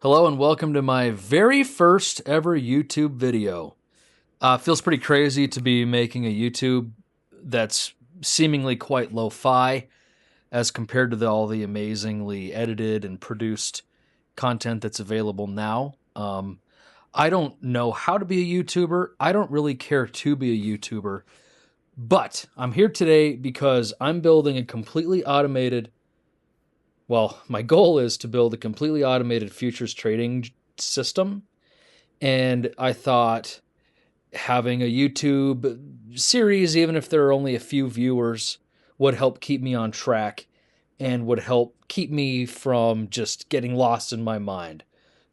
Hello and welcome to my very first ever YouTube video. Feels pretty crazy to be making a YouTube that's seemingly quite lo-fi as compared to all the amazingly edited and produced content that's available now. I don't know how to be a YouTuber. I don't really care to be a YouTuber, but I'm here today because I'm building a completely automated my goal is to build a completely automated futures trading system. And I thought having a YouTube series, even if there are only a few viewers, would help keep me on track and would help keep me from just getting lost in my mind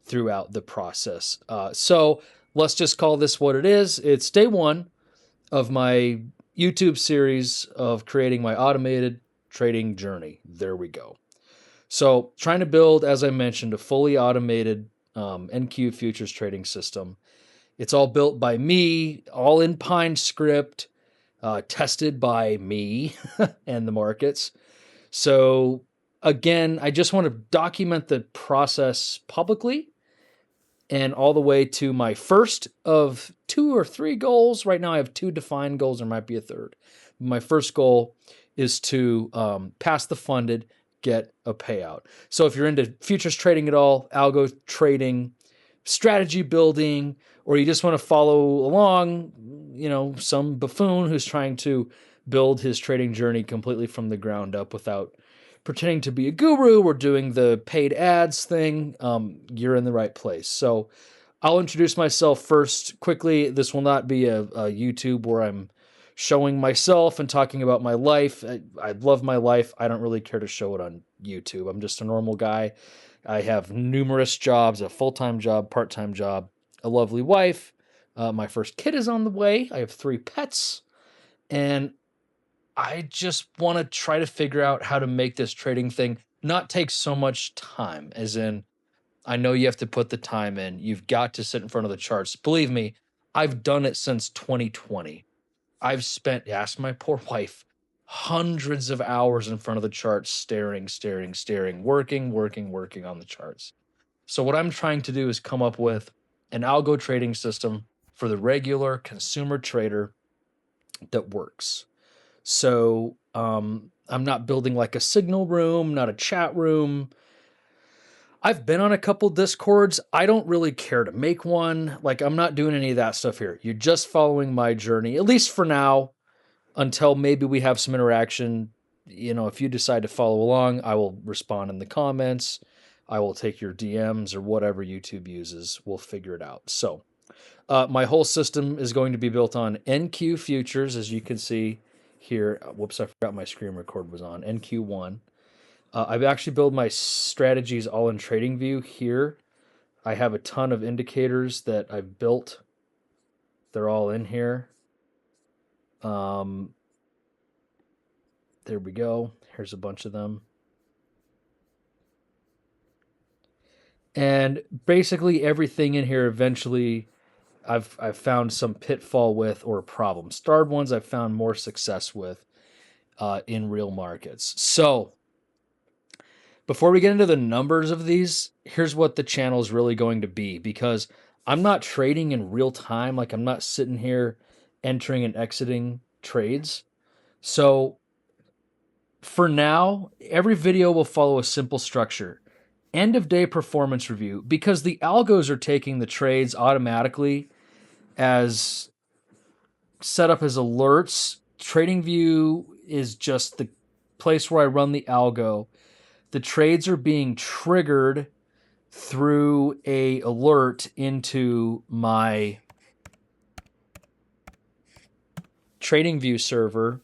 throughout the process. So let's just call this what it is. It's day one of my YouTube series of creating my automated trading journey. There we go. So trying to build, as I mentioned, a fully automated NQ futures trading system. It's all built by me, all in PineScript, tested by me and the markets. So again, I just want to document the process publicly and all the way to my first of 2 or 3 goals. Right now I have 2 defined goals. There might be a third. My first goal is to pass the funded, get a payout. So if you're into futures trading at all, algo trading, strategy building, or you just want to follow along, some buffoon who's trying to build his trading journey completely from the ground up without pretending to be a guru or doing the paid ads thing, you're in the right place. So I'll introduce myself first quickly. This will not be a YouTube where I'm showing myself and talking about my life. I love my life. I don't really care to show it on YouTube. I'm just a normal guy. I have numerous jobs, a full-time job, part-time job, a lovely wife. My first kid is on the way. I have 3 pets. And I just want to try to figure out how to make this trading thing not take so much time, as in, I know you have to put the time in. You've got to sit in front of the charts. Believe me, I've done it since 2020. I've spent, ask my poor wife, hundreds of hours in front of the charts, staring, working on the charts. So what I'm trying to do is come up with an algo trading system for the regular consumer trader that works. So I'm not building like a signal room, not a chat room. I've been on a couple Discords. I don't really care to make one. Like, I'm not doing any of that stuff here. You're just following my journey, at least for now, until maybe we have some interaction. If you decide to follow along, I will respond in the comments. I will take your DMs or whatever YouTube uses. We'll figure it out. So my whole system is going to be built on NQ futures, as you can see here. Whoops, I forgot my screen record was on. NQ1. I've actually built my strategies all in TradingView here. I have a ton of indicators that I've built. They're all in here. There we go. Here's a bunch of them. And basically everything in here eventually I've found some pitfall with or a problem. Starred ones I've found more success with in real markets. So before we get into the numbers of these, here's what the channel is really going to be, because I'm not trading in real time. Like, I'm not sitting here entering and exiting trades. So for now, every video will follow a simple structure. End of day performance review, because the algos are taking the trades automatically as set up as alerts. TradingView is just the place where I run the algo. The trades are being triggered through a alert into my TradingView server,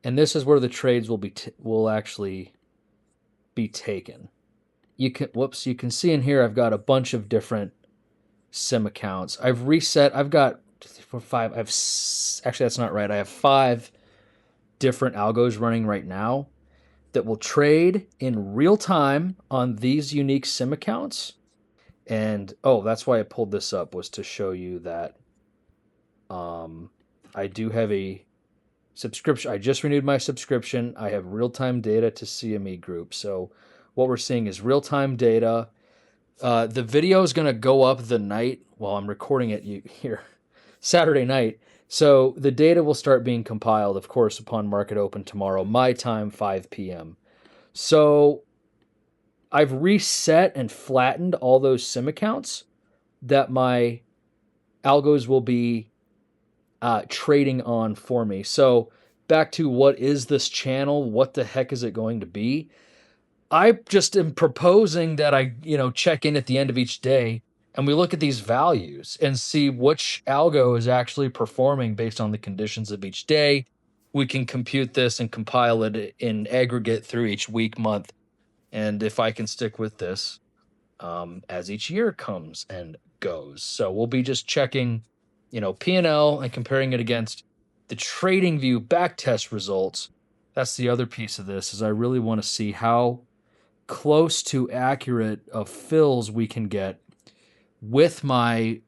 and this is where the trades will actually be taken. You can see in here I've got a bunch of different sim accounts. I've reset. I've got 5. Actually, that's not right. I have 5 different algos running right now that will trade in real time on these unique sim accounts. And that's why I pulled this up, was to show you that I do have a subscription. I just renewed my subscription. I have real-time data to CME Group. So what we're seeing is real-time data. The video is going to go up the night while I'm recording it here, Saturday night. So the data will start being compiled, of course, upon market open tomorrow, my time, 5 p.m. So I've reset and flattened all those sim accounts that my algos will be trading on for me. So back to what is this channel? What the heck is it going to be? I just am proposing that I, check in at the end of each day and we look at these values and see which algo is actually performing based on the conditions of each day. We can compute this and compile it in aggregate through each week, month. And if I can stick with this as each year comes and goes. So we'll be just checking, P&L and comparing it against the TradingView backtest results. That's the other piece of this, is I really want to see how close to accurate of fills we can get with my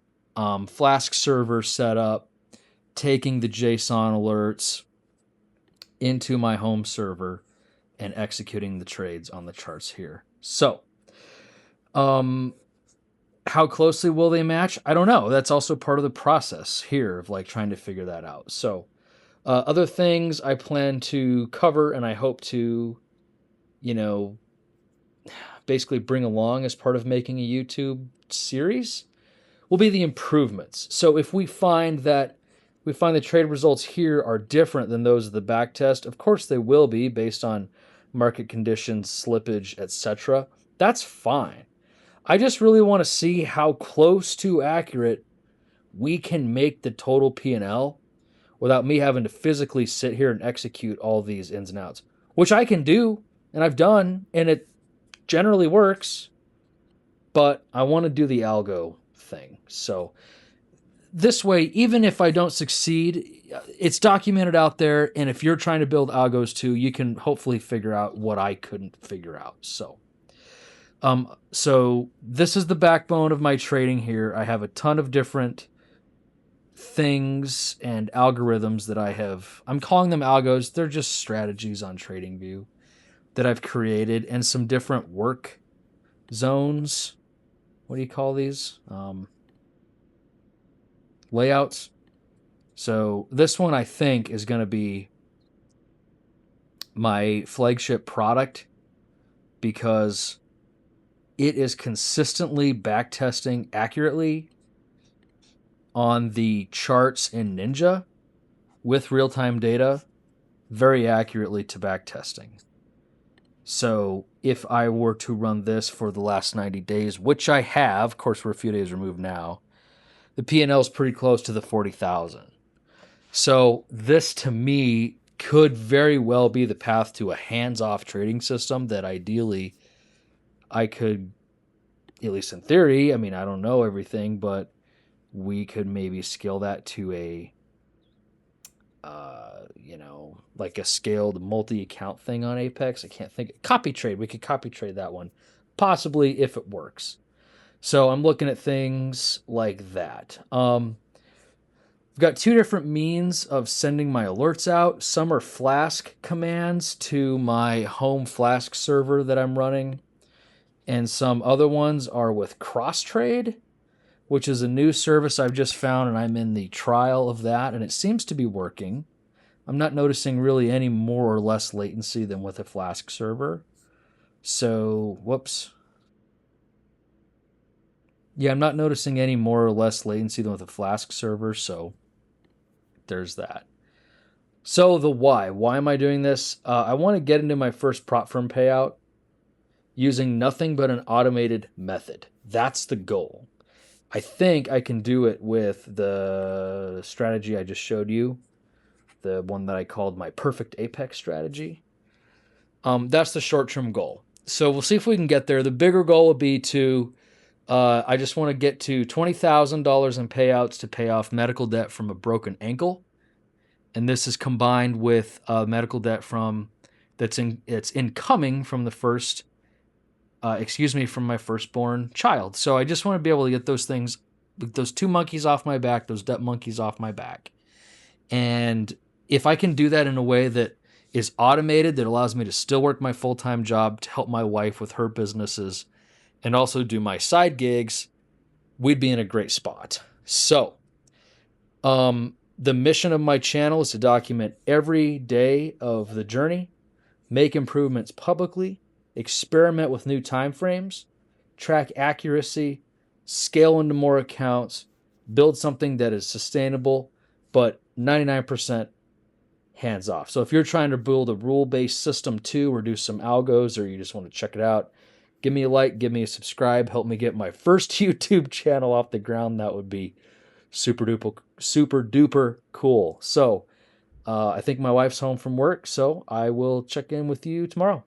Flask server set up, taking the JSON alerts into my home server and executing the trades on the charts here. So, how closely will they match? I don't know. That's also part of the process here of trying to figure that out. So, other things I plan to cover and I hope to, basically bring along as part of making a YouTube series will be the improvements. So if we find the trade results here are different than those of the backtest, of course they will be based on market conditions, slippage, etc. That's fine. I just really want to see how close to accurate we can make the total P&L without me having to physically sit here and execute all these ins and outs, which I can do and I've done, and it generally works, but I want to do the algo thing. So this way, even if I don't succeed, it's documented out there, and if you're trying to build algos too, you can hopefully figure out what I couldn't figure out. So this is the backbone of my trading here. I have a ton of different things and algorithms that I'm calling them algos. They're just strategies on TradingView that I've created, and some different work zones. What do you call these? Layouts. So this one I think is going to be my flagship product because it is consistently backtesting accurately on the charts in Ninja with real-time data very accurately to backtesting. So if I were to run this for the last 90 days, which I have, of course we're a few days removed now, the P&L is pretty close to the 40,000. So this to me could very well be the path to a hands-off trading system that ideally I could, at least in theory, I mean, I don't know everything, but we could maybe scale that to a like a scaled multi-account thing on Apex. I can't think. Copy trade. We could copy trade that one, possibly if it works. So I'm looking at things like that. I've got two different means of sending my alerts out. Some are Flask commands to my home Flask server that I'm running, and some other ones are with CrossTrade, which is a new service I've just found, and I'm in the trial of that, and it seems to be working. I'm not noticing really any more or less latency than with a Flask server. So, whoops. Yeah, I'm not noticing any more or less latency than with a Flask server, so there's that. So the why. Why am I doing this? I want to get into my first prop firm payout using nothing but an automated method. That's the goal. I think I can do it with the strategy I just showed you, the one that I called my perfect Apex strategy. That's the short-term goal. So we'll see if we can get there. The bigger goal would be to, I just want to get to $20,000 in payouts to pay off medical debt from a broken ankle. And this is combined with medical debt it's incoming from the first, from my firstborn child. So I just want to be able to get those things, those two monkeys off my back, those debt monkeys off my back. And if I can do that in a way that is automated that allows me to still work my full-time job to help my wife with her businesses and also do my side gigs, we'd be in a great spot. So, the mission of my channel is to document every day of the journey, make improvements publicly, experiment with new time frames, track accuracy, scale into more accounts, build something that is sustainable, but 99% hands off. So if you're trying to build a rule-based system too, or do some algos, or you just want to check it out, give me a like, give me a subscribe, help me get my first YouTube channel off the ground. That would be super duper cool. So I think my wife's home from work, so I will check in with you tomorrow.